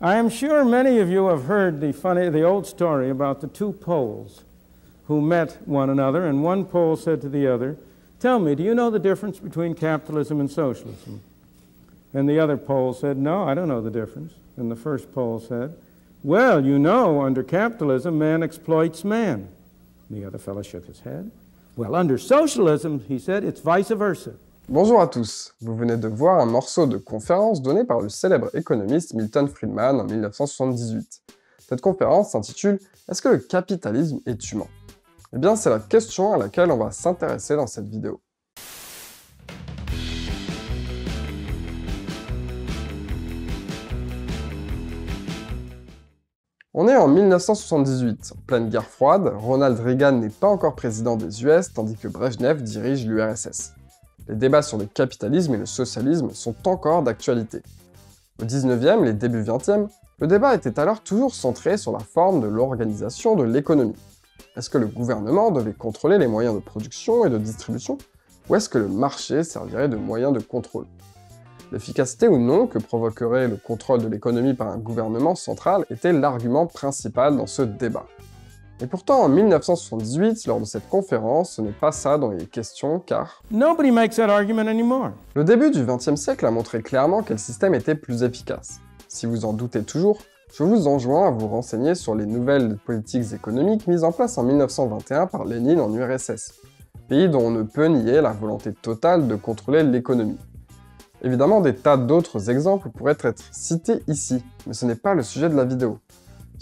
I am sure many of you have heard the old story about the two Poles who met one another, and one Pole said to the other, "Tell me, do you know the difference between capitalism and socialism?" And the other Pole said, "No, I don't know the difference." And the first Pole said, "Well, you know, under capitalism, man exploits man." The other fellow shook his head. "Well, under socialism," he said, "it's vice versa." Bonjour à tous, vous venez de voir un morceau de conférence donné par le célèbre économiste Milton Friedman en 1978. Cette conférence s'intitule « Est-ce que le capitalisme est humain ?» Eh bien, c'est la question à laquelle on va s'intéresser dans cette vidéo. On est en 1978, en pleine guerre froide, Ronald Reagan n'est pas encore président des US, tandis que Brejnev dirige l'URSS. Les débats sur le capitalisme et le socialisme sont encore d'actualité. Au 19e et les débuts 20e, le débat était alors toujours centré sur la forme de l'organisation de l'économie. Est-ce que le gouvernement devait contrôler les moyens de production et de distribution, ou est-ce que le marché servirait de moyen de contrôle? L'efficacité ou non que provoquerait le contrôle de l'économie par un gouvernement central était l'argument principal dans ce débat. Et pourtant, en 1978, lors de cette conférence, ce n'est pas ça dont il est question, car Nobody makes that argument anymore. Le début du XXe siècle a montré clairement quel système était plus efficace. Si vous en doutez toujours, je vous enjoins à vous renseigner sur les nouvelles politiques économiques mises en place en 1921 par Lénine en URSS, pays dont on ne peut nier la volonté totale de contrôler l'économie. Évidemment, des tas d'autres exemples pourraient être cités ici, mais ce n'est pas le sujet de la vidéo.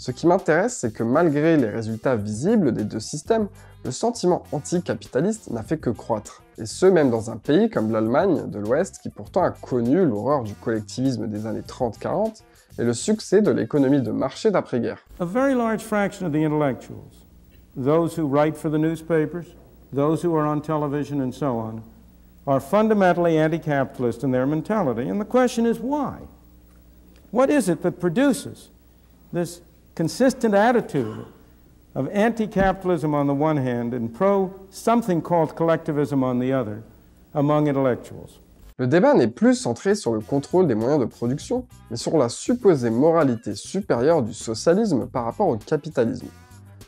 Ce qui m'intéresse, c'est que malgré les résultats visibles des deux systèmes, le sentiment anticapitaliste n'a fait que croître, et ce même dans un pays comme l'Allemagne de l'Ouest qui pourtant a connu l'horreur du collectivisme des années 30-40 et le succès de l'économie de marché d'après-guerre. A very large fraction of the intellectuals, those who write for the newspapers, those who are on television and so on, are fundamentally anti-capitalist in their mentality, and the question is why? What is it that produces this consistent attitude of anti-capitalism on the one hand and pro-something called collectivism on the other among intellectuals? Le débat n'est plus centré sur le contrôle des moyens de production, mais sur la supposée moralité supérieure du socialisme par rapport au capitalisme.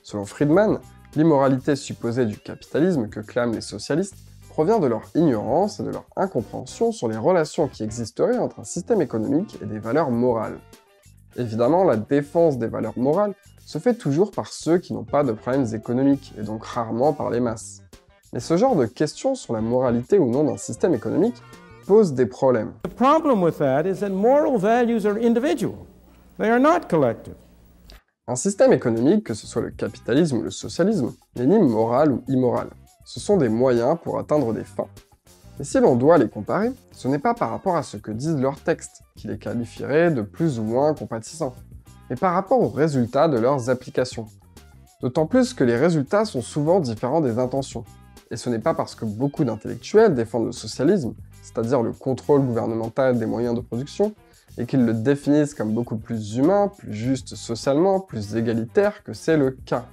Selon Friedman, l'immoralité supposée du capitalisme que clament les socialistes provient de leur ignorance et de leur incompréhension sur les relations qui existeraient entre un système économique et des valeurs morales. Évidemment, la défense des valeurs morales se fait toujours par ceux qui n'ont pas de problèmes économiques, et donc rarement par les masses. Mais ce genre de questions sur la moralité ou non d'un système économique pose des problèmes. The problem with that is that moral values are individual. They are not collective. Un système économique, que ce soit le capitalisme ou le socialisme, n'est ni moral ou immoral. Ce sont des moyens pour atteindre des fins. Et si l'on doit les comparer, ce n'est pas par rapport à ce que disent leurs textes, qui les qualifieraient de plus ou moins compatissants, mais par rapport aux résultats de leurs applications. D'autant plus que les résultats sont souvent différents des intentions. Et ce n'est pas parce que beaucoup d'intellectuels défendent le socialisme, c'est-à-dire le contrôle gouvernemental des moyens de production, et qu'ils le définissent comme beaucoup plus humain, plus juste socialement, plus égalitaire que c'est le cas.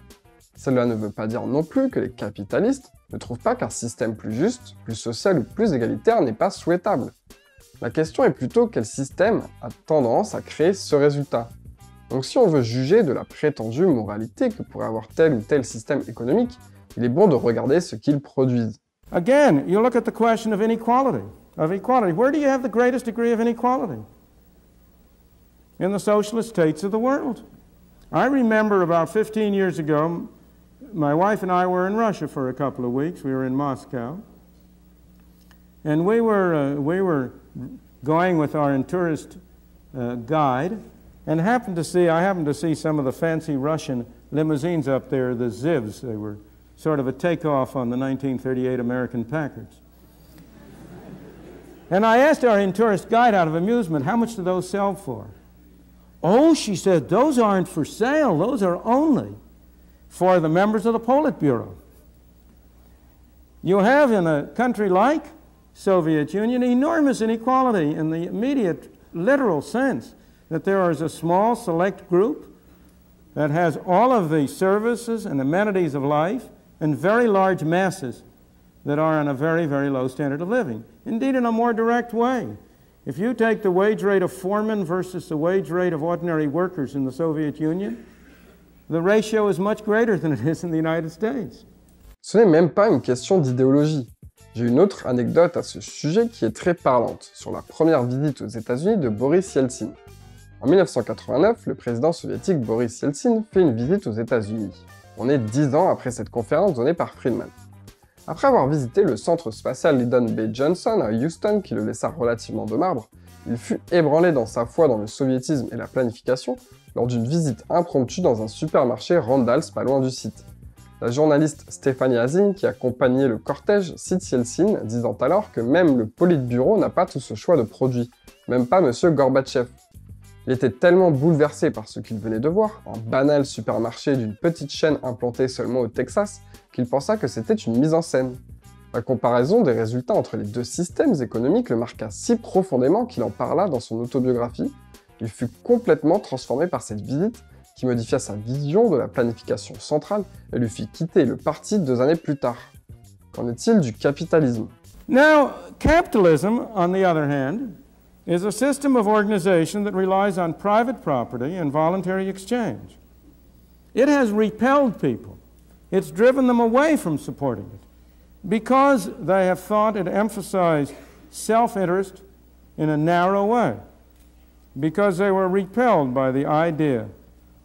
Cela ne veut pas dire non plus que les capitalistes ne trouvent pas qu'un système plus juste, plus social ou plus égalitaire n'est pas souhaitable. La question est plutôt quel système a tendance à créer ce résultat. Donc si on veut juger de la prétendue moralité que pourrait avoir tel ou tel système économique, il est bon de regarder ce qu'ils produisent. Again, you look at the question of inequality, Where do you have the greatest degree of inequality? In the socialist states of the world. I remember about 15 years ago, my wife and I were in Russia for a couple of weeks. We were in Moscow. And we were going with our tourist guide and I happened to see some of the fancy Russian limousines up there, the Zivs. They were sort of a takeoff on the 1938 American Packards. And I asked our tourist guide out of amusement, how much do those sell for? Oh, she said, those aren't for sale. Those are only for the members of the Politburo. You have in a country like Soviet Union enormous inequality in the immediate literal sense that there is a small select group that has all of the services and amenities of life and very large masses that are on a very, very low standard of living. Indeed, in a more direct way, If you take the wage rate of foremen versus the wage rate of ordinary workers in the Soviet Union, the ratio is much greater than it is in the United States. Ce n'est même pas une question d'idéologie. J'ai une autre anecdote à ce sujet qui est très parlante, sur la première visite aux États-Unis de Boris Yeltsin. En 1989, le président soviétique Boris Yeltsin fait une visite aux États-Unis. On est 10 ans après cette conférence donnée par Friedman. Après avoir visité le centre spatial Lyndon B. Johnson à Houston, qui le laissa relativement de marbre, il fut ébranlé dans sa foi dans le soviétisme et la planification lors d'une visite impromptue dans un supermarché Randall's pas loin du site. La journaliste Stéphanie Hazin, qui accompagnait le cortège, cite Yeltsin, disant alors que même le Politburo n'a pas tout ce choix de produits, même pas M. Gorbatchev. Il était tellement bouleversé par ce qu'il venait de voir, un banal supermarché d'une petite chaîne implantée seulement au Texas, qu'il pensa que c'était une mise en scène. La comparaison des résultats entre les deux systèmes économiques le marqua si profondément qu'il en parla dans son autobiographie. Il fut complètement transformé par cette visite qui modifia sa vision de la planification centrale et lui fit quitter le parti 2 années plus tard. Qu'en est-il du capitalisme? Now, capitalism, on the other hand, is a system of organization that relies on private property and voluntary exchange. It has repelled people. It's driven them away from supporting it because they have thought it emphasized self-interest in a narrow way, because they were repelled by the idea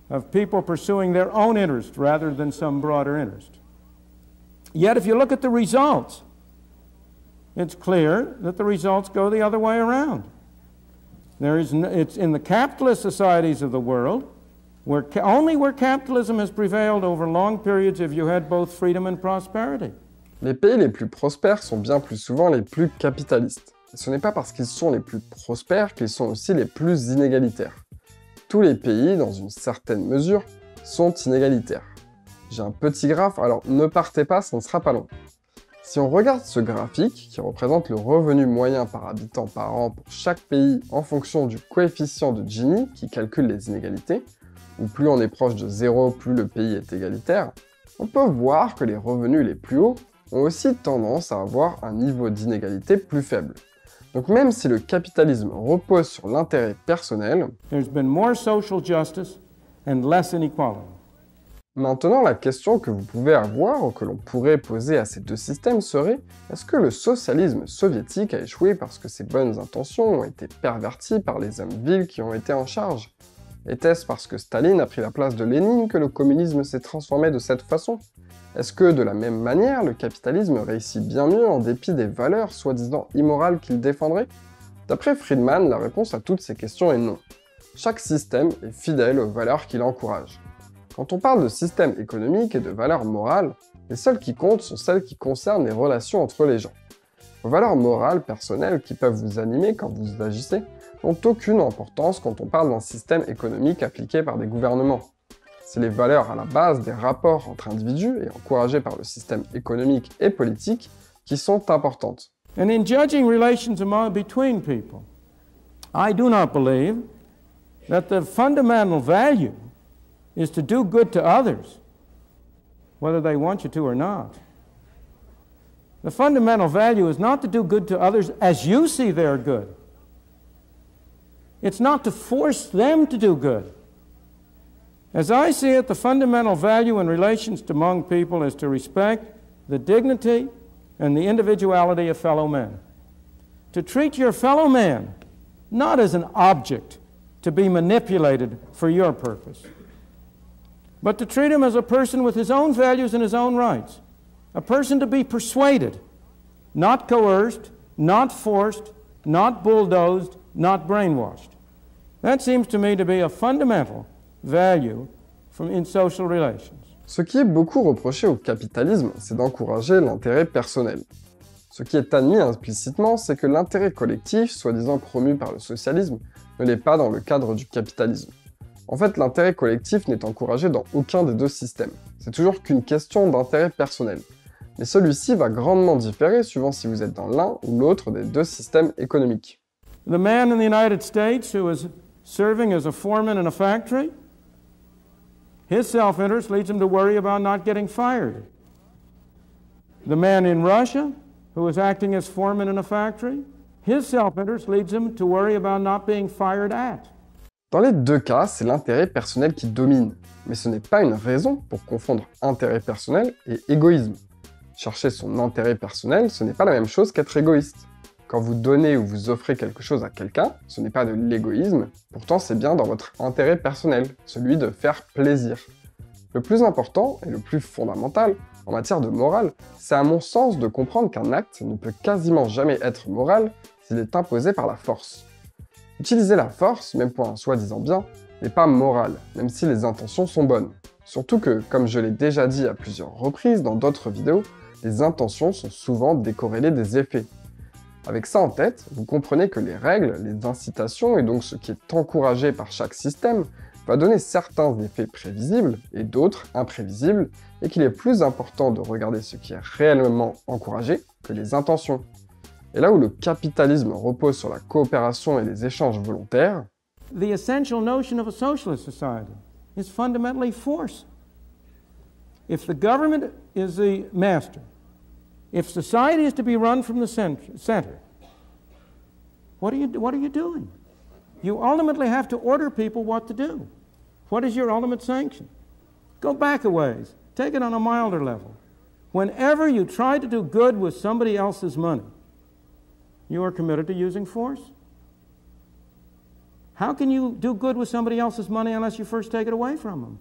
of people pursuing their own interest rather than some broader interest. Yet if you look at the results, it's clear that the results go the other way around. It's in the capitalist societies of the world, only where capitalism has prevailed over long periods have you had both freedom and prosperity. Les pays les plus prospères sont bien plus souvent les plus capitalistes. Et ce n'est pas parce qu'ils sont les plus prospères qu'ils sont aussi les plus inégalitaires. Tous les pays, dans une certaine mesure, sont inégalitaires. J'ai un petit graphe, alors ne partez pas, ça ne sera pas long. Si on regarde ce graphique, qui représente le revenu moyen par habitant par an pour chaque pays en fonction du coefficient de Gini, qui calcule les inégalités, où plus on est proche de 0, plus le pays est égalitaire, on peut voir que les revenus les plus hauts ont aussi tendance à avoir un niveau d'inégalité plus faible. Donc même si le capitalisme repose sur l'intérêt personnel, there's been more social justice and less inequality. Maintenant, la question que vous pouvez avoir ou que l'on pourrait poser à ces deux systèmes serait: est-ce que le socialisme soviétique a échoué parce que ses bonnes intentions ont été perverties par les hommes vils qui ont été en charge? Était-ce parce que Staline a pris la place de Lénine que le communisme s'est transformé de cette façon? Est-ce que, de la même manière, le capitalisme réussit bien mieux en dépit des valeurs soi-disant immorales qu'il défendrait? D'après Friedman, la réponse à toutes ces questions est non. Chaque système est fidèle aux valeurs qu'il encourage. Quand on parle de système économique et de valeurs morales, les seules qui comptent sont celles qui concernent les relations entre les gens. Vos valeurs morales personnelles qui peuvent vous animer quand vous agissez n'ont aucune importance quand on parle d'un système économique appliqué par des gouvernements. C'est les valeurs à la base des rapports entre individus et encouragées par le système économique et politique qui sont importantes. And in judging relations between people, I do not believe that the fundamental value is to do good to others, whether they want you to or not. The fundamental value is not to do good to others as you see they're good. It's not to force them to do good. As I see it, the fundamental value in relations among people is to respect the dignity and the individuality of fellow men. To treat your fellow man not as an object to be manipulated for your purpose, but to treat him as a person with his own values and his own rights, a person to be persuaded, not coerced, not forced, not bulldozed, not brainwashed. That seems to me to be a fundamental value in social relations. Ce qui est beaucoup reproché au capitalisme, c'est d'encourager l'intérêt personnel. Ce qui est admis implicitement, c'est que l'intérêt collectif, soi-disant promu par le socialisme, ne l'est pas dans le cadre du capitalisme. En fait, l'intérêt collectif n'est encouragé dans aucun des deux systèmes. C'est toujours qu'une question d'intérêt personnel. Mais celui-ci va grandement différer suivant si vous êtes dans l'un ou l'autre des deux systèmes économiques. The man in the United States who is serving as a foreman in a factory, his self-interest leads him to worry about not getting fired. The man in Russia who is acting as foreman in a factory, His self-interest leads him to worry about not being fired at. Dans les deux cas, c'est l'intérêt personnel qui domine, mais ce n'est pas une raison pour confondre intérêt personnel et égoïsme. Chercher son intérêt personnel, ce n'est pas la même chose qu'être égoïste. Quand vous donnez ou vous offrez quelque chose à quelqu'un, ce n'est pas de l'égoïsme, pourtant c'est bien dans votre intérêt personnel, celui de faire plaisir. Le plus important et le plus fondamental en matière de morale, c'est à mon sens de comprendre qu'un acte ne peut quasiment jamais être moral s'il est imposé par la force. Utiliser la force, même pour un soi-disant bien, n'est pas moral, même si les intentions sont bonnes. Surtout que, comme je l'ai déjà dit à plusieurs reprises dans d'autres vidéos, les intentions sont souvent décorrélées des effets. Avec ça en tête, vous comprenez que les règles, les incitations et donc ce qui est encouragé par chaque système va donner certains effets prévisibles et d'autres imprévisibles, et qu'il est plus important de regarder ce qui est réellement encouragé que les intentions. Et là où le capitalisme repose sur la coopération et les échanges volontaires, The essential notion of a socialist society is fundamentally force. If the government is the master, if society is to be run from the center, what are you doing? You ultimately have to order people what to do. What is your ultimate sanction? Go back a ways. Take it on a milder level. Whenever you try to do good with somebody else's money, you are committed to using force. How can you do good with somebody else's money unless you first take it away from them?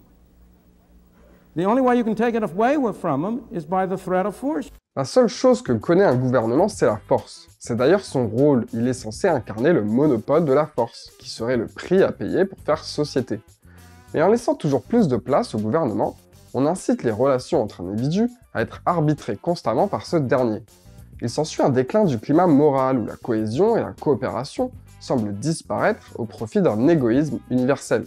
The only way you can take it away from them is by the threat of force. La seule chose que connaît un gouvernement, c'est la force. C'est d'ailleurs son rôle, il est censé incarner le monopole de la force, qui serait le prix à payer pour faire société. Mais en laissant toujours plus de place au gouvernement, on incite les relations entre individus à être arbitrées constamment par ce dernier. Il s'ensuit un déclin du climat moral où la cohésion et la coopération semblent disparaître au profit d'un égoïsme universel.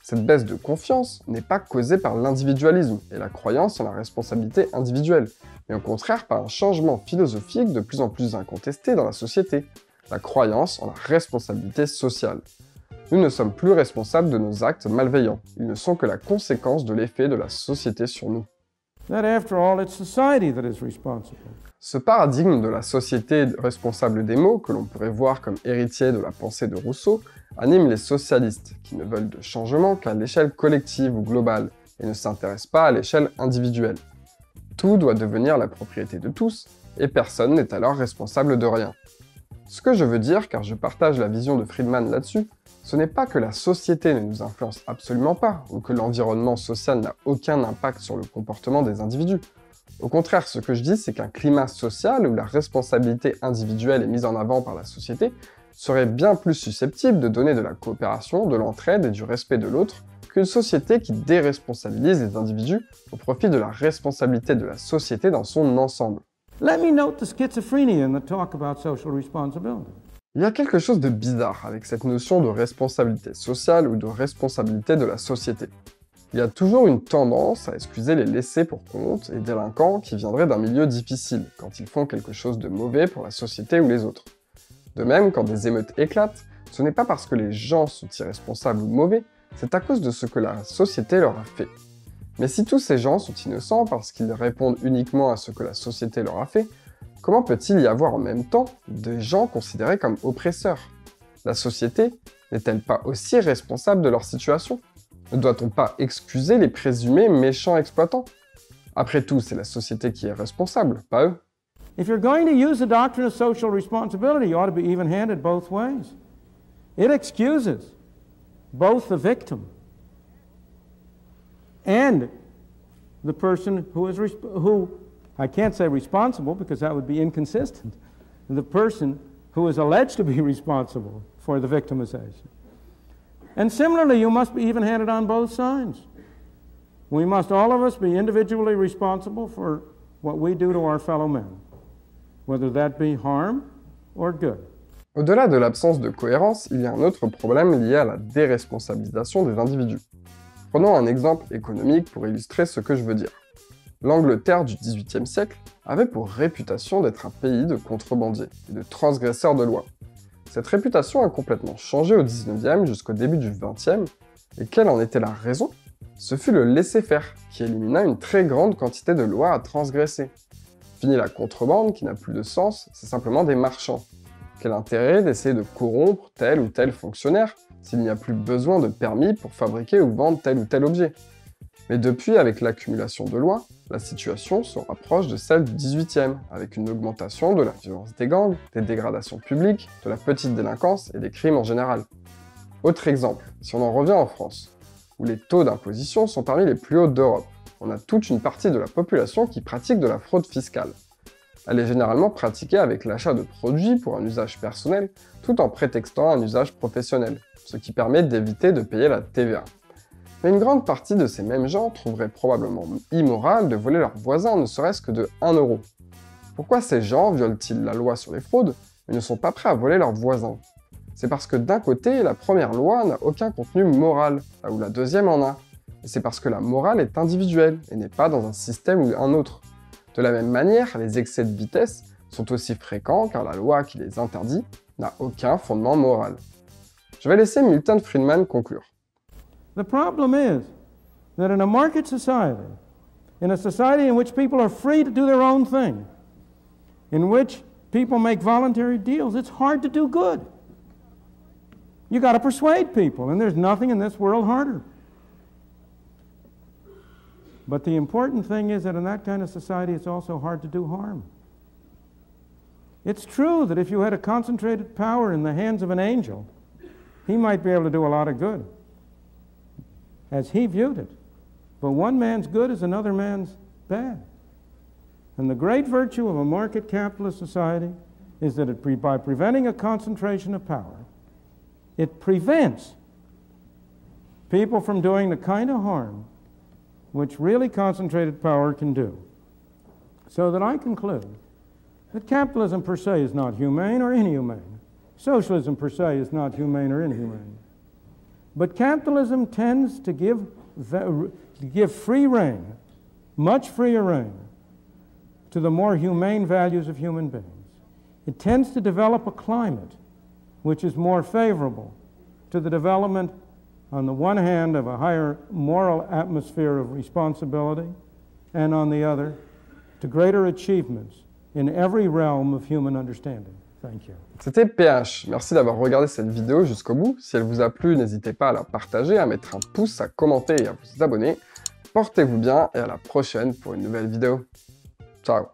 Cette baisse de confiance n'est pas causée par l'individualisme et la croyance en la responsabilité individuelle, mais au contraire par un changement philosophique de plus en plus incontesté dans la société, la croyance en la responsabilité sociale. Nous ne sommes plus responsables de nos actes malveillants, ils ne sont que la conséquence de l'effet de la société sur nous. That after all, it's society that is responsible. Ce paradigme de la société responsable des maux, que l'on pourrait voir comme héritier de la pensée de Rousseau, anime les socialistes, qui ne veulent de changement qu'à l'échelle collective ou globale, et ne s'intéressent pas à l'échelle individuelle. Tout doit devenir la propriété de tous, et personne n'est alors responsable de rien. Ce que je veux dire, car je partage la vision de Friedman là-dessus, ce n'est pas que la société ne nous influence absolument pas, ou que l'environnement social n'a aucun impact sur le comportement des individus. Au contraire, ce que je dis, c'est qu'un climat social où la responsabilité individuelle est mise en avant par la société serait bien plus susceptible de donner de la coopération, de l'entraide et du respect de l'autre qu'une société qui déresponsabilise les individus au profit de la responsabilité de la société dans son ensemble. Let me note the schizophrenia in the talk about social responsibility. Il y a quelque chose de bizarre avec cette notion de responsabilité sociale ou de responsabilité de la société. Il y a toujours une tendance à excuser les laissés pour compte et délinquants qui viendraient d'un milieu difficile, quand ils font quelque chose de mauvais pour la société ou les autres. De même, quand des émeutes éclatent, ce n'est pas parce que les gens sont irresponsables ou mauvais, c'est à cause de ce que la société leur a fait. Mais si tous ces gens sont innocents parce qu'ils répondent uniquement à ce que la société leur a fait, comment peut-il y avoir en même temps des gens considérés comme oppresseurs? La société n'est-elle pas aussi responsable de leur situation? Ne doit-on pas excuser les présumés méchants exploitants? Après tout, c'est la société qui est responsable, pas eux. If you're going to use the doctrine of social responsibility, you ought to be even-handed both ways. It excuses both the victim and the person who I can't say responsible because that would be inconsistent, the person who is alleged to be responsible for the victimization. And similarly, you must be even-handed on both sides. We must, all of us, be individually responsible for what we do to our fellow men, whether that be harm or good. Au-delà de l'absence de cohérence, il y a un autre problème lié à la déresponsabilisation des individus. Prenons un exemple économique pour illustrer ce que je veux dire. L'Angleterre du XVIIIe siècle avait pour réputation d'être un pays de contrebandiers et de transgresseurs de lois. Cette réputation a complètement changé au XIXe jusqu'au début du XXe, et quelle en était la raison? Ce fut le laisser-faire, qui élimina une très grande quantité de lois à transgresser. Fini la contrebande qui n'a plus de sens, c'est simplement des marchands. Quel intérêt d'essayer de corrompre tel ou tel fonctionnaire s'il n'y a plus besoin de permis pour fabriquer ou vendre tel ou tel objet? Mais depuis, avec l'accumulation de lois, la situation se rapproche de celle du XVIIIe, avec une augmentation de la violence des gangs, des dégradations publiques, de la petite délinquance et des crimes en général. Autre exemple, si on en revient en France, où les taux d'imposition sont parmi les plus hauts d'Europe, on a toute une partie de la population qui pratique de la fraude fiscale. Elle est généralement pratiquée avec l'achat de produits pour un usage personnel, tout en prétextant un usage professionnel, ce qui permet d'éviter de payer la TVA. Mais une grande partie de ces mêmes gens trouveraient probablement immoral de voler leurs voisins ne serait-ce que de 1 euro. Pourquoi ces gens violent-ils la loi sur les fraudes, mais ne sont pas prêts à voler leurs voisins? C'est parce que d'un côté, la première loi n'a aucun contenu moral, là où la deuxième en a. Et c'est parce que la morale est individuelle, et n'est pas dans un système ou un autre. De la même manière, les excès de vitesse sont aussi fréquents car la loi qui les interdit n'a aucun fondement moral. Je vais laisser Milton Friedman conclure. The problem is that in a market society, in a society in which people are free to do their own thing, in which people make voluntary deals, it's hard to do good. You got to persuade people, and there's nothing in this world harder. But the important thing is that in that kind of society, it's also hard to do harm. It's true that if you had a concentrated power in the hands of an angel, he might be able to do a lot of good, as he viewed it. But one man's good is another man's bad. And the great virtue of a market capitalist society is that by preventing a concentration of power, it prevents people from doing the kind of harm which really concentrated power can do. So that I conclude that capitalism per se is not humane or inhumane. Socialism per se is not humane or inhumane. But capitalism tends to give free rein, much freer rein, to the more humane values of human beings. It tends to develop a climate which is more favorable to the development, on the one hand, of a higher moral atmosphere of responsibility, and on the other, to greater achievements in every realm of human understanding. Thank you. C'était PH. Merci d'avoir regardé cette vidéo jusqu'au bout. Si elle vous a plu, n'hésitez pas à la partager, à mettre un pouce, à commenter et à vous abonner. Portez-vous bien et à la prochaine pour une nouvelle vidéo. Ciao.